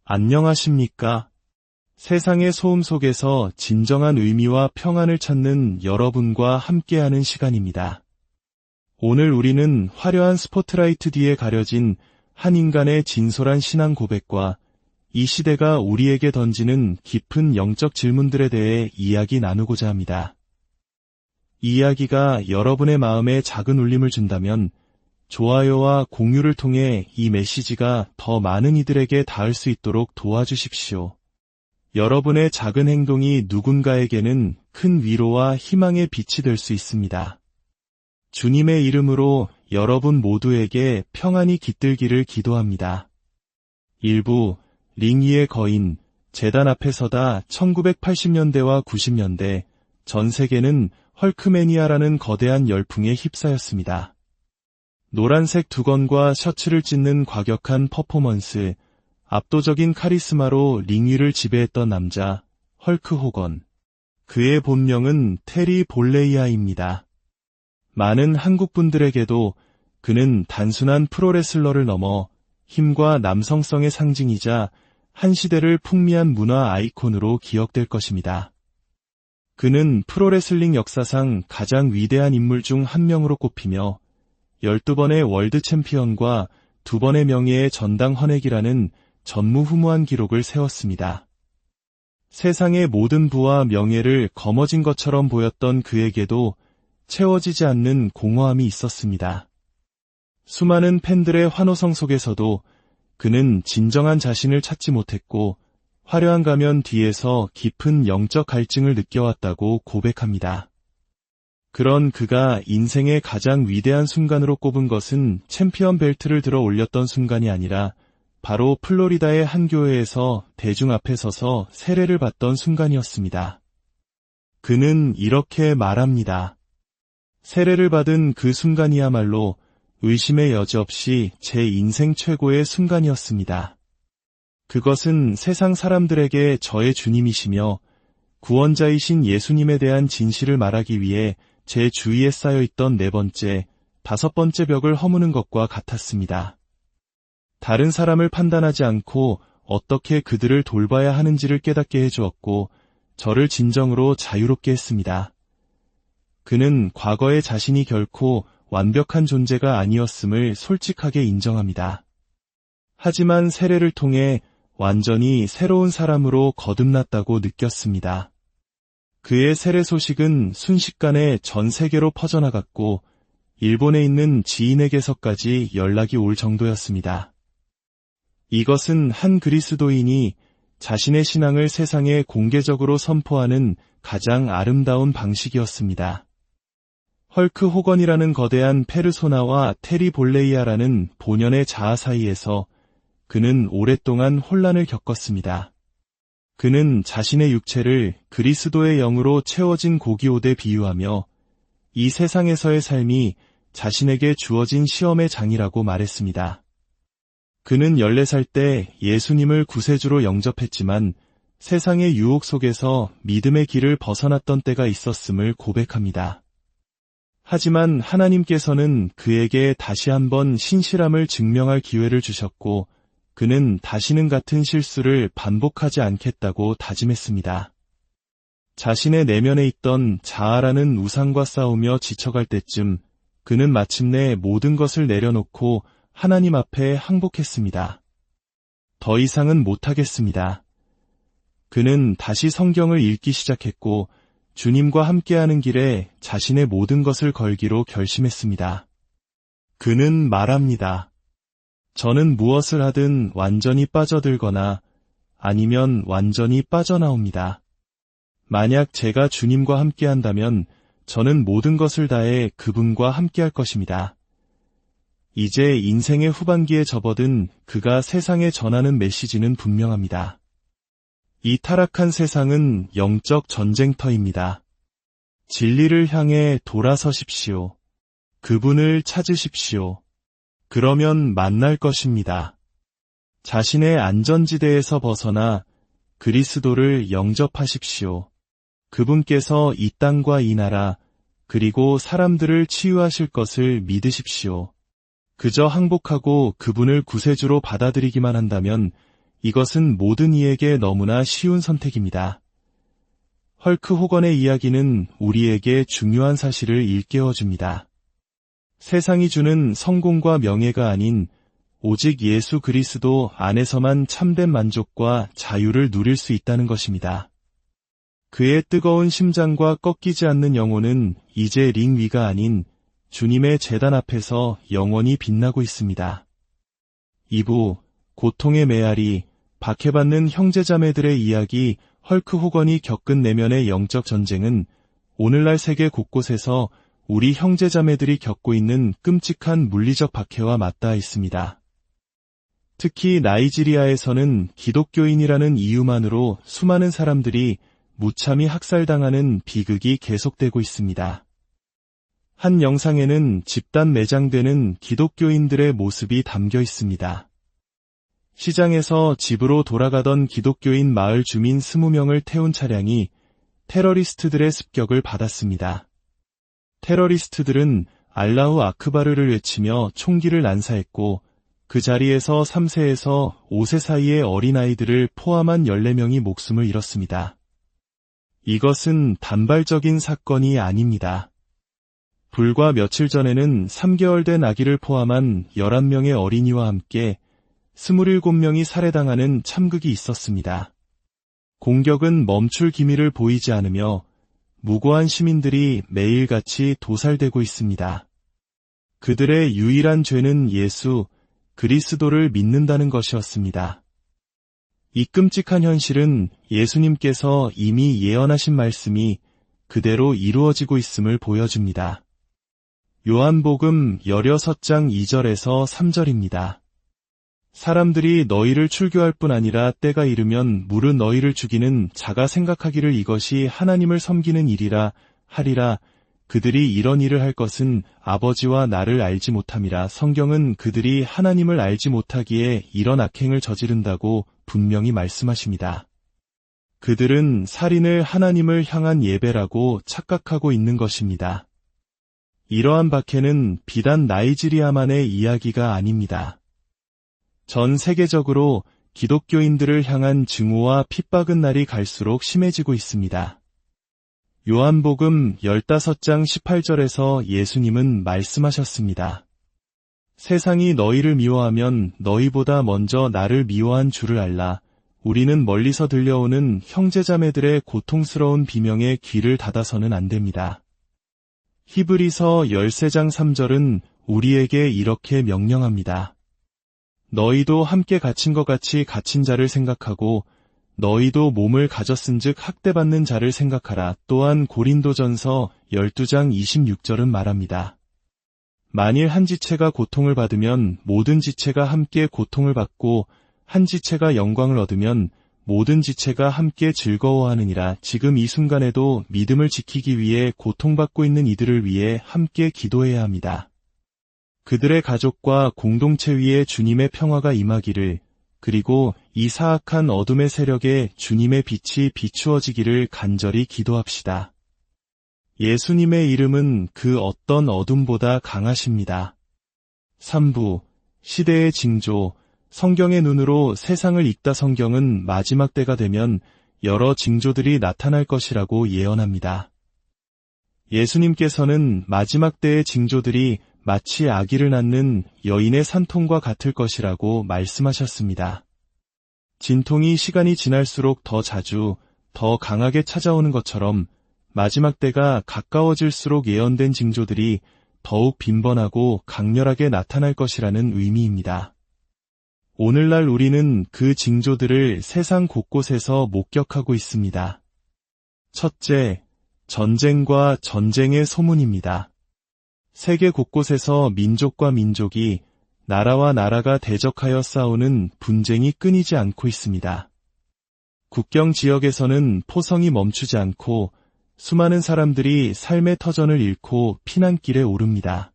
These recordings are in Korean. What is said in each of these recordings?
안녕하십니까? 세상의 소음 속에서 진정한 의미와 평안을 찾는 여러분과 함께하는 시간입니다. 오늘 우리는 화려한 스포트라이트 뒤에 가려진 한 인간의 진솔한 신앙 고백과 이 시대가 우리에게 던지는 깊은 영적 질문들에 대해 이야기 나누고자 합니다. 이 이야기가 여러분의 마음에 작은 울림을 준다면 좋아요와 공유를 통해 이 메시지가 더 많은 이들에게 닿을 수 있도록 도와주십시오. 여러분의 작은 행동이 누군가에게는 큰 위로와 희망의 빛이 될 수 있습니다. 주님의 이름으로 여러분 모두에게 평안이 깃들기를 기도합니다. 일부 링 위의 거인, 제단 앞에 서다 1980년대와 90년대 전 세계는 헐크매니아라는 거대한 열풍에 휩싸였습니다. 노란색 두건과 셔츠를 찢는 과격한 퍼포먼스, 압도적인 카리스마로 링 위를 지배했던 남자, 헐크 호건. 그의 본명은 테리 볼레이아입니다. 많은 한국분들에게도 그는 단순한 프로레슬러를 넘어 힘과 남성성의 상징이자 한 시대를 풍미한 문화 아이콘으로 기억될 것입니다. 그는 프로레슬링 역사상 가장 위대한 인물 중 한 명으로 꼽히며 12번의 월드 챔피언과 2번의 명예의 전당 헌액이라는 전무후무한 기록을 세웠습니다. 세상의 모든 부와 명예를 거머쥔 것처럼 보였던 그에게도 채워지지 않는 공허함이 있었습니다. 수많은 팬들의 환호성 속에서도 그는 진정한 자신을 찾지 못했고 화려한 가면 뒤에서 깊은 영적 갈증을 느껴왔다고 고백합니다. 그런 그가 인생의 가장 위대한 순간으로 꼽은 것은 챔피언 벨트를 들어 올렸던 순간이 아니라 바로 플로리다의 한 교회에서 대중 앞에 서서 세례를 받던 순간이었습니다. 그는 이렇게 말합니다. 세례를 받은 그 순간이야말로 의심의 여지 없이 제 인생 최고의 순간이었습니다. 그것은 세상 사람들에게 저의 주님이시며 구원자이신 예수님에 대한 진실을 말하기 위해 제 주위에 쌓여있던 4번째, 5번째 벽을 허무는 것과 같았습니다. 다른 사람을 판단하지 않고 어떻게 그들을 돌봐야 하는지를 깨닫게 해주었고 저를 진정으로 자유롭게 했습니다. 그는 과거의 자신이 결코 완벽한 존재가 아니었음을 솔직하게 인정합니다. 하지만 세례를 통해 완전히 새로운 사람으로 거듭났다고 느꼈습니다. 그의 세례 소식은 순식간에 전 세계로 퍼져나갔고 일본에 있는 지인에게서까지 연락이 올 정도였습니다. 이것은 한 그리스도인이 자신의 신앙을 세상에 공개적으로 선포하는 가장 아름다운 방식이었습니다. 헐크 호건이라는 거대한 페르소나와 테리 볼레이아라는 본연의 자아 사이에서 그는 오랫동안 혼란을 겪었습니다. 그는 자신의 육체를 그리스도의 영으로 채워진 고기옷에 비유하며 이 세상에서의 삶이 자신에게 주어진 시험의 장이라고 말했습니다. 그는 14살 때 예수님을 구세주로 영접했지만 세상의 유혹 속에서 믿음의 길을 벗어났던 때가 있었음을 고백합니다. 하지만 하나님께서는 그에게 다시 한번 신실함을 증명할 기회를 주셨고 그는 다시는 같은 실수를 반복하지 않겠다고 다짐했습니다. 자신의 내면에 있던 자아라는 우상과 싸우며 지쳐갈 때쯤 그는 마침내 모든 것을 내려놓고 하나님 앞에 항복했습니다. 더 이상은 못하겠습니다. 그는 다시 성경을 읽기 시작했고 주님과 함께하는 길에 자신의 모든 것을 걸기로 결심했습니다. 그는 말합니다. 저는 무엇을 하든 완전히 빠져들거나 아니면 완전히 빠져나옵니다. 만약 제가 주님과 함께한다면 저는 모든 것을 다해 그분과 함께할 것입니다. 이제 인생의 후반기에 접어든 그가 세상에 전하는 메시지는 분명합니다. 이 타락한 세상은 영적 전쟁터입니다. 진리를 향해 돌아서십시오. 그분을 찾으십시오. 그러면 만날 것입니다. 자신의 안전지대에서 벗어나 그리스도를 영접하십시오. 그분께서 이 땅과 이 나라, 그리고 사람들을 치유하실 것을 믿으십시오. 그저 항복하고 그분을 구세주로 받아들이기만 한다면 이것은 모든 이에게 너무나 쉬운 선택입니다. 헐크 호건의 이야기는 우리에게 중요한 사실을 일깨워줍니다. 세상이 주는 성공과 명예가 아닌 오직 예수 그리스도 안에서만 참된 만족과 자유를 누릴 수 있다는 것입니다. 그의 뜨거운 심장과 꺾이지 않는 영혼은 이제 링 위가 아닌 주님의 제단 앞에서 영원히 빛나고 있습니다. 2부, 고통의 메아리, 박해받는 형제자매들의 이야기, 헐크 호건이 겪은 내면의 영적 전쟁은 오늘날 세계 곳곳에서 우리 형제자매들이 겪고 있는 끔찍한 물리적 박해와 맞닿아 있습니다. 특히 나이지리아에서는 기독교인이라는 이유만으로 수많은 사람들이 무참히 학살당하는 비극이 계속되고 있습니다. 한 영상에는 집단 매장되는 기독교인들의 모습이 담겨 있습니다. 시장에서 집으로 돌아가던 기독교인 마을 주민 20명을 태운 차량이 테러리스트들의 습격을 받았습니다. 테러리스트들은 알라후 아크바르를 외치며 총기를 난사했고 그 자리에서 3세에서 5세 사이의 어린아이들을 포함한 14명이 목숨을 잃었습니다. 이것은 단발적인 사건이 아닙니다. 불과 며칠 전에는 3개월 된 아기를 포함한 11명의 어린이와 함께 27명이 살해당하는 참극이 있었습니다. 공격은 멈출 기미를 보이지 않으며 무고한 시민들이 매일같이 도살되고 있습니다. 그들의 유일한 죄는 예수, 그리스도를 믿는다는 것이었습니다. 이 끔찍한 현실은 예수님께서 이미 예언하신 말씀이 그대로 이루어지고 있음을 보여줍니다. 요한복음 16장 2절에서 3절입니다. 사람들이 너희를 출교할 뿐 아니라 때가 이르면 무릇 너희를 죽이는 자가 생각하기를 이것이 하나님을 섬기는 일이라 하리라. 그들이 이런 일을 할 것은 아버지와 나를 알지 못함이라. 성경은 그들이 하나님을 알지 못하기에 이런 악행을 저지른다고 분명히 말씀하십니다. 그들은 살인을 하나님을 향한 예배라고 착각하고 있는 것입니다. 이러한 박해는 비단 나이지리아만의 이야기가 아닙니다. 전 세계적으로 기독교인들을 향한 증오와 핍박은 날이 갈수록 심해지고 있습니다. 요한복음 15장 18절에서 예수님은 말씀하셨습니다. 세상이 너희를 미워하면 너희보다 먼저 나를 미워한 줄을 알라. 우리는 멀리서 들려오는 형제자매들의 고통스러운 비명에 귀를 닫아서는 안 됩니다. 히브리서 13장 3절은 우리에게 이렇게 명령합니다. 너희도 함께 갇힌 것 같이 갇힌 자를 생각하고 너희도 몸을 가졌은즉 학대받는 자를 생각하라. 또한 고린도전서 12장 26절은 말합니다. 만일 한 지체가 고통을 받으면 모든 지체가 함께 고통을 받고 한 지체가 영광을 얻으면 모든 지체가 함께 즐거워하느니라. 지금 이 순간에도 믿음을 지키기 위해 고통받고 있는 이들을 위해 함께 기도해야 합니다. 그들의 가족과 공동체 위에 주님의 평화가 임하기를, 그리고 이 사악한 어둠의 세력에 주님의 빛이 비추어지기를 간절히 기도합시다. 예수님의 이름은 그 어떤 어둠보다 강하십니다. 3부, 시대의 징조, 성경의 눈으로 세상을 읽다. 성경은 마지막 때가 되면 여러 징조들이 나타날 것이라고 예언합니다. 예수님께서는 마지막 때의 징조들이 마치 아기를 낳는 여인의 산통과 같을 것이라고 말씀하셨습니다. 진통이 시간이 지날수록 더 자주, 더 강하게 찾아오는 것처럼 마지막 때가 가까워질수록 예언된 징조들이 더욱 빈번하고 강렬하게 나타날 것이라는 의미입니다. 오늘날 우리는 그 징조들을 세상 곳곳에서 목격하고 있습니다. 첫째, 전쟁과 전쟁의 소문입니다. 세계 곳곳에서 민족과 민족이, 나라와 나라가 대적하여 싸우는 분쟁이 끊이지 않고 있습니다. 국경 지역에서는 포성이 멈추지 않고 수많은 사람들이 삶의 터전을 잃고 피난길에 오릅니다.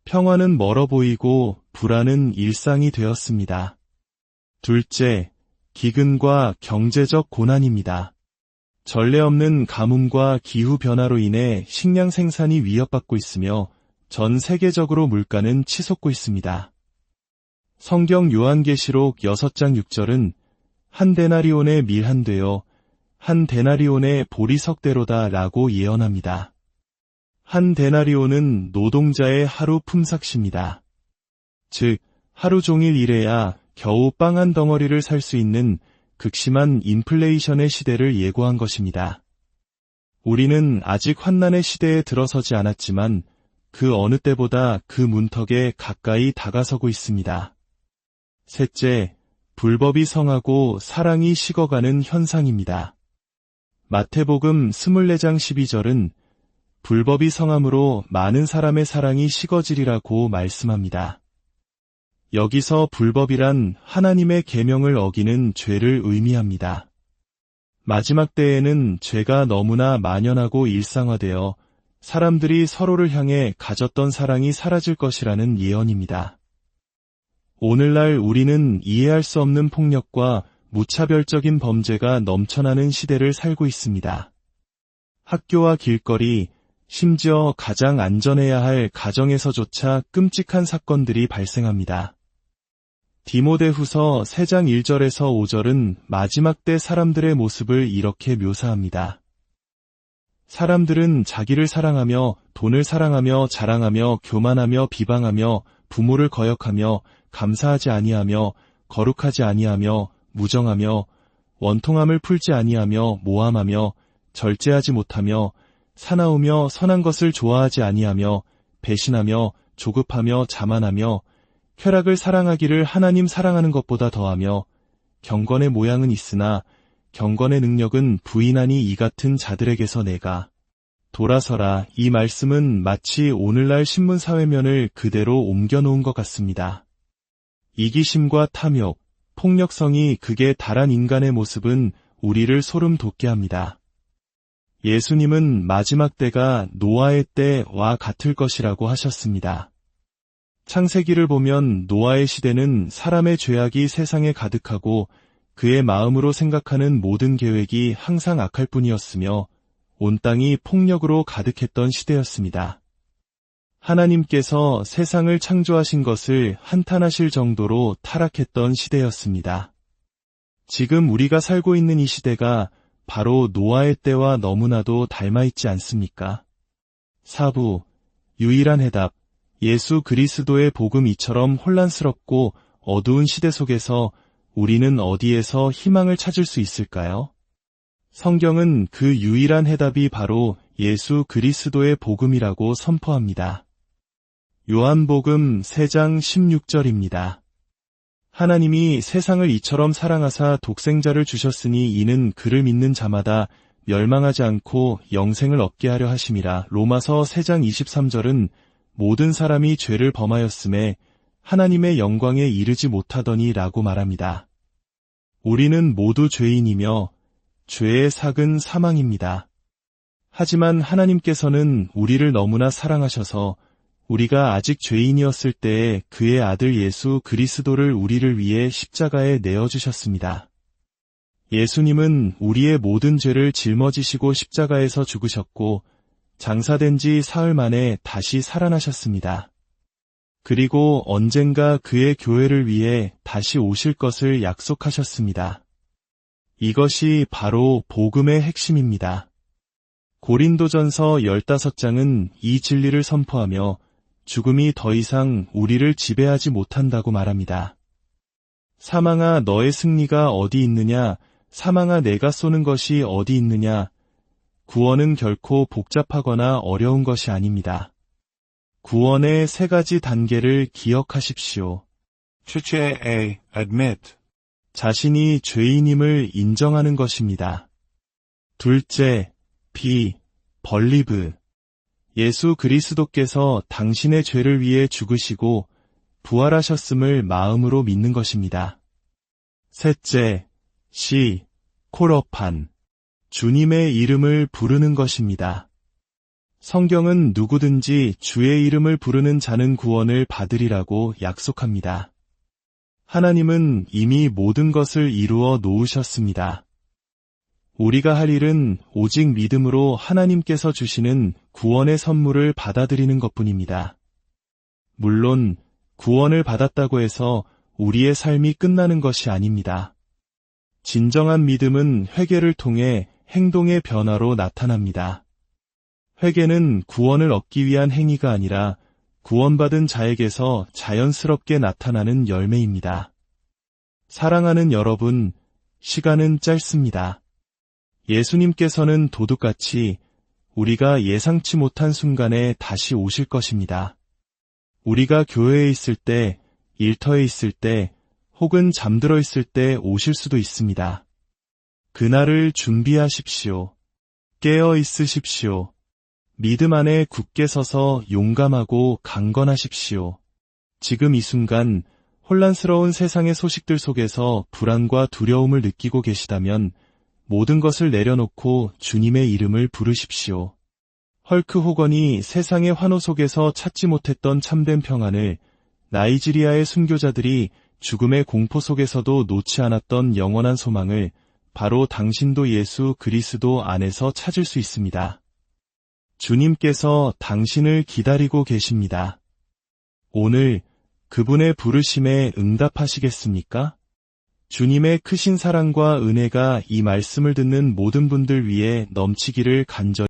평화는 멀어 보이고 불안은 일상이 되었습니다. 둘째, 기근과 경제적 고난입니다. 전례 없는 가뭄과 기후변화로 인해 식량 생산이 위협받고 있으며 전 세계적으로 물가는 치솟고 있습니다. 성경 요한계시록 6장 6절은 한 데나리온의 밀 한 되요 한 데나리온의 보리석대로다 라고 예언합니다. 한 데나리온은 노동자의 하루 품삯입니다. 즉, 하루 종일 일해야 겨우 빵 한 덩어리를 살 수 있는 극심한 인플레이션의 시대를 예고한 것입니다. 우리는 아직 환난의 시대에 들어서지 않았지만 그 어느 때보다 그 문턱에 가까이 다가서고 있습니다. 셋째, 불법이 성하고 사랑이 식어가는 현상입니다. 마태복음 24장 12절은 불법이 성함으로 많은 사람의 사랑이 식어지리라고 말씀합니다. 여기서 불법이란 하나님의 계명을 어기는 죄를 의미합니다. 마지막 때에는 죄가 너무나 만연하고 일상화되어 사람들이 서로를 향해 가졌던 사랑이 사라질 것이라는 예언입니다. 오늘날 우리는 이해할 수 없는 폭력과 무차별적인 범죄가 넘쳐나는 시대를 살고 있습니다. 학교와 길거리, 심지어 가장 안전해야 할 가정에서조차 끔찍한 사건들이 발생합니다. 디모데후서 3장 1절에서 5절은 마지막 때 사람들의 모습을 이렇게 묘사합니다. 사람들은 자기를 사랑하며 돈을 사랑하며 자랑하며 교만하며 비방하며 부모를 거역하며 감사하지 아니하며 거룩하지 아니하며 무정하며 원통함을 풀지 아니하며 모함하며 절제하지 못하며 사나우며 선한 것을 좋아하지 아니하며 배신하며 조급하며 자만하며 쾌락을 사랑하기를 하나님 사랑하는 것보다 더하며 경건의 모양은 있으나 경건의 능력은 부인하니 이 같은 자들에게서 내가 돌아서라. 이 말씀은 마치 오늘날 신문 사회면을 그대로 옮겨놓은 것 같습니다. 이기심과 탐욕, 폭력성이 극에 달한 인간의 모습은 우리를 소름 돋게 합니다. 예수님은 마지막 때가 노아의 때와 같을 것이라고 하셨습니다. 창세기를 보면 노아의 시대는 사람의 죄악이 세상에 가득하고 그의 마음으로 생각하는 모든 계획이 항상 악할 뿐이었으며 온 땅이 폭력으로 가득했던 시대였습니다. 하나님께서 세상을 창조하신 것을 한탄하실 정도로 타락했던 시대였습니다. 지금 우리가 살고 있는 이 시대가 바로 노아의 때와 너무나도 닮아있지 않습니까? 4부, 유일한 해답, 예수 그리스도의 복음 이처럼 혼란스럽고 어두운 시대 속에서 우리는 어디에서 희망을 찾을 수 있을까요? 성경은 그 유일한 해답이 바로 예수 그리스도의 복음이라고 선포합니다. 요한복음 3장 16절입니다. 하나님이 세상을 이처럼 사랑하사 독생자를 주셨으니 이는 그를 믿는 자마다 멸망하지 않고 영생을 얻게 하려 하심이라. 로마서 3장 23절은 모든 사람이 죄를 범하였음에 하나님의 영광에 이르지 못하더니 라고 말합니다. 우리는 모두 죄인이며 죄의 삭은 사망입니다. 하지만 하나님께서는 우리를 너무나 사랑하셔서 우리가 아직 죄인이었을 때에 그의 아들 예수 그리스도를 우리를 위해 십자가에 내어주셨습니다. 예수님은 우리의 모든 죄를 짊어지시고 십자가에서 죽으셨고 장사된 지 사흘 만에 다시 살아나셨습니다. 그리고 언젠가 그의 교회를 위해 다시 오실 것을 약속하셨습니다. 이것이 바로 복음의 핵심입니다. 고린도전서 15장은 이 진리를 선포하며 죽음이 더 이상 우리를 지배하지 못한다고 말합니다. 사망아 너의 승리가 어디 있느냐? 사망아 내가 쏘는 것이 어디 있느냐? 구원은 결코 복잡하거나 어려운 것이 아닙니다. 구원의 3가지 단계를 기억하십시오. 첫째, A. Admit. 자신이 죄인임을 인정하는 것입니다. 둘째, B. Believe. 예수 그리스도께서 당신의 죄를 위해 죽으시고 부활하셨음을 마음으로 믿는 것입니다. 셋째, C. Call upon. 주님의 이름을 부르는 것입니다. 성경은 누구든지 주의 이름을 부르는 자는 구원을 받으리라고 약속합니다. 하나님은 이미 모든 것을 이루어 놓으셨습니다. 우리가 할 일은 오직 믿음으로 하나님께서 주시는 구원의 선물을 받아들이는 것뿐입니다. 물론 구원을 받았다고 해서 우리의 삶이 끝나는 것이 아닙니다. 진정한 믿음은 회개를 통해 행동의 변화로 나타납니다. 회개는 구원을 얻기 위한 행위가 아니라 구원받은 자에게서 자연스럽게 나타나는 열매입니다. 사랑하는 여러분, 시간은 짧습니다. 예수님께서는 도둑같이 우리가 예상치 못한 순간에 다시 오실 것입니다. 우리가 교회에 있을 때, 일터에 있을 때, 혹은 잠들어 있을 때 오실 수도 있습니다. 그날을 준비하십시오. 깨어 있으십시오. 믿음 안에 굳게 서서 용감하고 강건하십시오. 지금 이 순간 혼란스러운 세상의 소식들 속에서 불안과 두려움을 느끼고 계시다면 모든 것을 내려놓고 주님의 이름을 부르십시오. 헐크 호건이 세상의 환호 속에서 찾지 못했던 참된 평안을 나이지리아의 순교자들이 죽음의 공포 속에서도 놓지 않았던 영원한 소망을 바로 당신도 예수 그리스도 안에서 찾을 수 있습니다. 주님께서 당신을 기다리고 계십니다. 오늘 그분의 부르심에 응답하시겠습니까? 주님의 크신 사랑과 은혜가 이 말씀을 듣는 모든 분들 위해 넘치기를 간절히